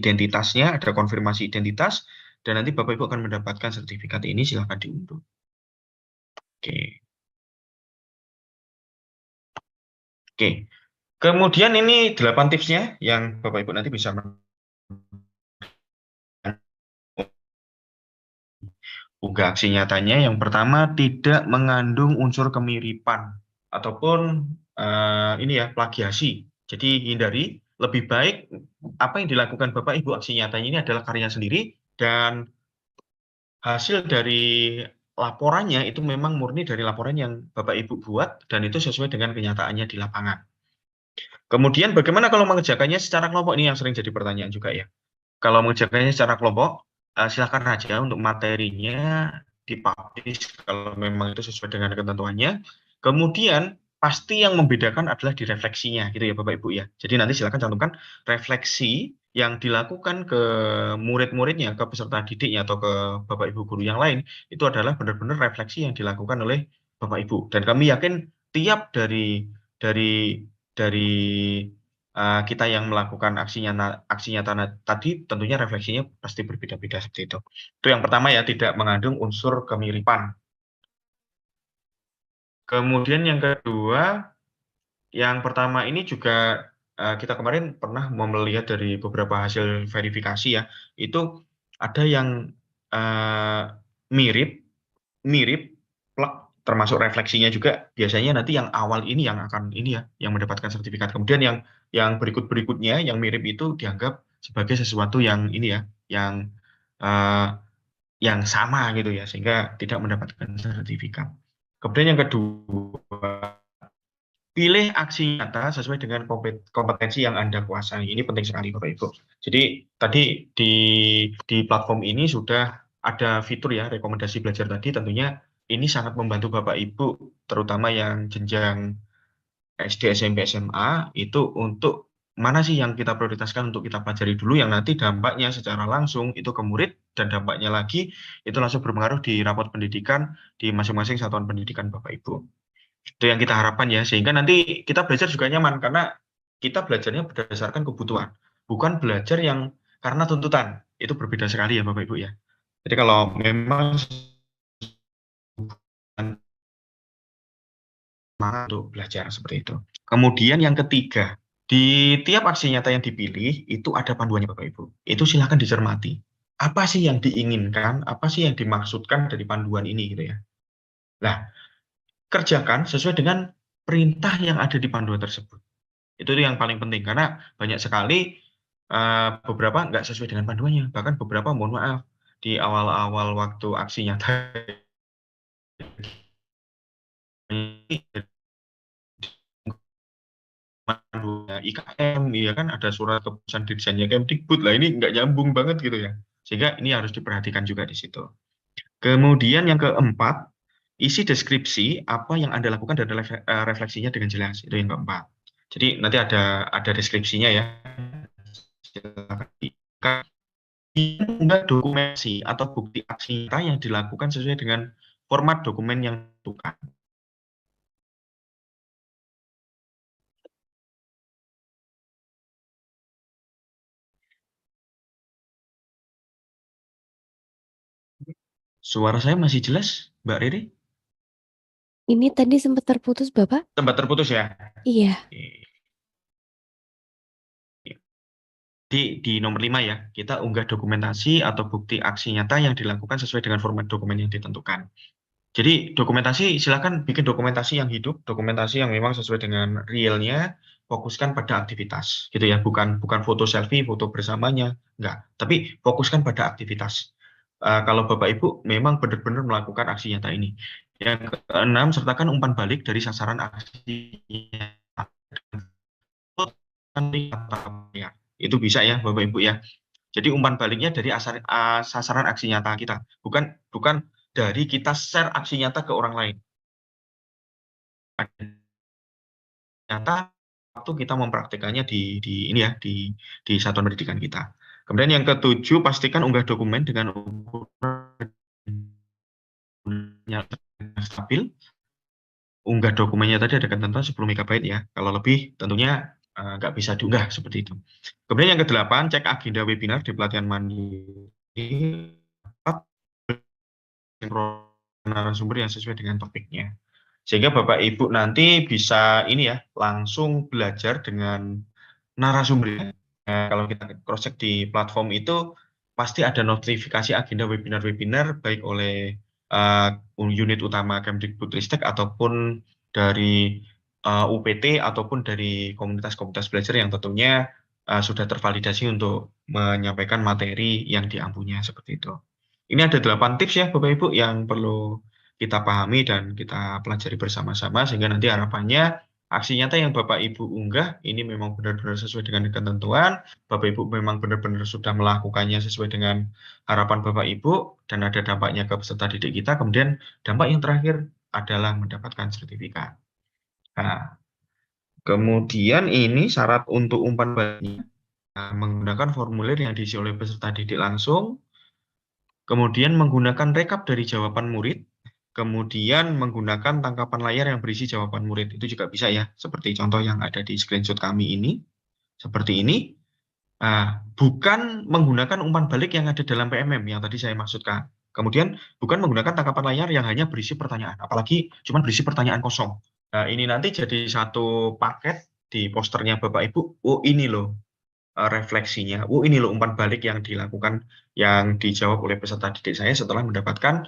identitasnya, ada konfirmasi identitas, dan nanti Bapak Ibu akan mendapatkan sertifikat ini, silahkan diunduh. Oke. Oke. Kemudian ini 8 tipsnya yang Bapak Ibu nanti bisa unggah aksi nyatanya. Yang pertama, tidak mengandung unsur kemiripan ataupun ini ya, plagiasi. Jadi hindari, lebih baik apa yang dilakukan Bapak Ibu aksi nyatanya ini adalah karya sendiri, dan hasil dari laporannya itu memang murni dari laporan yang Bapak Ibu buat, dan itu sesuai dengan kenyataannya di lapangan. Kemudian bagaimana kalau mengerjakannya secara kelompok? Ini yang sering jadi pertanyaan juga ya. Kalau mengerjakannya secara kelompok, silakan aja untuk materinya dipublish kalau memang itu sesuai dengan ketentuannya. Kemudian pasti yang membedakan adalah di refleksinya gitu ya Bapak Ibu ya. Jadi nanti silakan cantumkan refleksi yang dilakukan ke murid-muridnya, ke peserta didiknya atau ke Bapak Ibu guru yang lain, itu adalah benar-benar refleksi yang dilakukan oleh Bapak Ibu. Dan kami yakin tiap dari kita yang melakukan aksi nyata tadi tentunya refleksinya pasti berbeda-beda seperti itu. Itu yang pertama ya, tidak mengandung unsur kemiripan. Kemudian yang kedua, yang pertama ini juga kita kemarin pernah melihat dari beberapa hasil verifikasi ya, itu ada yang mirip, plek, termasuk refleksinya juga biasanya nanti yang awal ini yang akan ini ya, yang mendapatkan sertifikat. Kemudian yang berikutnya yang mirip itu dianggap sebagai sesuatu yang ini ya, yang sama gitu ya, sehingga tidak mendapatkan sertifikat. Kemudian yang kedua, pilih aksi nyata sesuai dengan kompetensi yang Anda kuasai. Ini penting sekali Bapak Ibu. Jadi tadi di platform ini sudah ada fitur ya, rekomendasi belajar tadi, tentunya ini sangat membantu Bapak Ibu, terutama yang jenjang SD, SMP, SMA, itu untuk mana sih yang kita prioritaskan untuk kita pelajari dulu, yang nanti dampaknya secara langsung itu ke murid, dan dampaknya lagi itu langsung berpengaruh di rapot pendidikan di masing-masing satuan pendidikan Bapak Ibu. Itu yang kita harapkan ya, sehingga nanti kita belajar juga nyaman, karena kita belajarnya berdasarkan kebutuhan, bukan belajar yang karena tuntutan. Itu berbeda sekali ya Bapak Ibu ya. Jadi kalau memang semangat untuk belajar seperti itu. Kemudian yang ketiga, di tiap aksi nyata yang dipilih itu ada panduannya Bapak Ibu. Itu silahkan dicermati. Apa sih yang diinginkan, apa sih yang dimaksudkan dari panduan ini gitu ya. Nah, kerjakan sesuai dengan perintah yang ada di panduan tersebut. Itu yang paling penting, karena banyak sekali beberapa nggak sesuai dengan panduannya. Bahkan beberapa, mohon maaf, di awal-awal waktu aksi nyata IKM, ya kan ada surat keputusan desainnya Kemdikbud, lah ini nggak nyambung banget gitu ya. Sehingga ini harus diperhatikan juga di situ. Kemudian yang keempat, isi deskripsi apa yang Anda lakukan dan refleksinya dengan jelas. Itu yang keempat. Jadi nanti ada deskripsinya ya. Enggak dokumentasi atau bukti aksi nyata yang dilakukan sesuai dengan format dokumen yang ditentukan. Suara saya masih jelas, Mbak Riri? Ini tadi sempat terputus, Bapak? Tempat terputus ya? Iya. Di nomor 5 ya, kita unggah dokumentasi atau bukti aksi nyata yang dilakukan sesuai dengan format dokumen yang ditentukan. Jadi dokumentasi, silakan bikin dokumentasi yang hidup, dokumentasi yang memang sesuai dengan realnya, fokuskan pada aktivitas, gitu ya, bukan foto selfie, foto bersamanya, enggak. Tapi fokuskan pada aktivitas. Kalau Bapak Ibu memang benar-benar melakukan aksi nyata ini. Yang keenam, sertakan umpan balik dari sasaran aksi nyata. Itu bisa ya Bapak Ibu ya. Jadi umpan baliknya dari sasaran aksi nyata kita, bukan dari kita share aksi nyata ke orang lain. Nyata waktu kita mempraktikannya di ini ya, di satuan pendidikan kita. Kemudian yang ketujuh, pastikan unggah dokumen dengan ukuran yang stabil. Unggah dokumennya tadi ada ketentuan 10 MB ya. Kalau lebih tentunya nggak bisa diunggah seperti itu. Kemudian yang ke-8, cek agenda webinar di pelatihan mandiri, narasumber yang sesuai dengan topiknya. Sehingga Bapak Ibu nanti bisa ini ya, langsung belajar dengan narasumbernya. Nah, kalau kita cross-check di platform itu, pasti ada notifikasi agenda webinar-webinar, baik oleh unit utama Kemdikbudristek ataupun dari UPT ataupun dari komunitas-komunitas belajar yang tentunya sudah tervalidasi untuk menyampaikan materi yang diampunya seperti itu. Ini ada 8 tips ya Bapak Ibu yang perlu kita pahami dan kita pelajari bersama-sama sehingga nanti harapannya aksi nyata yang Bapak Ibu unggah ini memang benar-benar sesuai dengan ketentuan, Bapak Ibu memang benar-benar sudah melakukannya sesuai dengan harapan Bapak Ibu dan ada dampaknya ke peserta didik kita, kemudian dampak yang terakhir adalah mendapatkan sertifikat. Nah, kemudian ini syarat untuk umpan baliknya menggunakan formulir yang diisi oleh peserta didik langsung, kemudian menggunakan rekap dari jawaban murid, kemudian menggunakan tangkapan layar yang berisi jawaban murid. Itu juga bisa ya, seperti contoh yang ada di screenshot kami ini, seperti ini. Bukan menggunakan umpan balik yang ada dalam PMM yang tadi saya maksudkan. Kemudian bukan menggunakan tangkapan layar yang hanya berisi pertanyaan, apalagi cuma berisi pertanyaan kosong. Nah, ini nanti jadi satu paket di posternya Bapak Ibu. Oh, ini loh refleksinya. Oh, ini loh umpan balik yang dilakukan, yang dijawab oleh peserta didik saya setelah mendapatkan